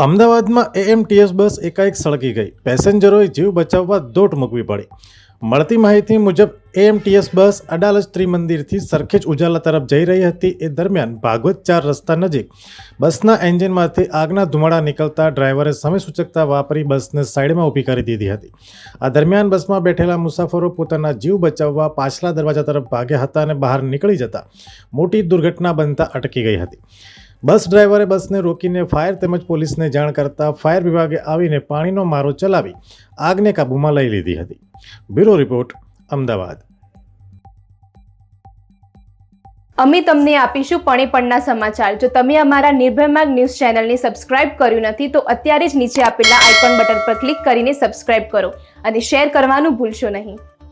અમદાવાદમાં એએમટીએસ બસ એકાએક સળગી ગઈ. પેસેન્જરોએ જીવ બચાવવા દોટ મૂકવી પડી. મળતી માહિતી મુજબ એએમટીએસ બસ અડાલજ ત્રિમંદિરથી સરખેજ ઉજાલા તરફ જઈ રહી હતી. એ દરમિયાન ભાગવત 4 રસ્તા નજીક બસના એન્જિનમાંથી આગના ધુમાડા નીકળતા ડ્રાઈવરે સમય સૂચકતા વાપરી બસને સાઈડમાં ઊભી કરી દીધી હતી. આ દરમિયાન બસમાં બેઠેલા મુસાફરો પોતાના જીવ બચાવવા પાછલા દરવાજા તરફ ભાગ્યા હતા અને બહાર નીકળી જતા મોટી દુર્ઘટના બનતા અટકી ગઈ હતી. બસ ડ્રાઈવરે બસને રોકીને ફાયર તેમજ પોલીસને જાણ કરતા ફાયર વિભાગે આવીને પાણીનો મારો ચલાવી આગને કાબૂમાં લઈ લીધી હતી. Bureau report, Ahmedabad. અમે તમને આપીશું પળેપળના સમાચાર. જો તમે અમારા નિર્ભય માર્ગ ન્યૂઝ ચેનલને સબસ્ક્રાઇબ કર્યું નથી તો અત્યારે જ નીચે આપેલા આઇકોન બટન પર ક્લિક કરીને સબસ્ક્રાઇબ કરો અને શેર કરવાનું ભૂલશો નહીં.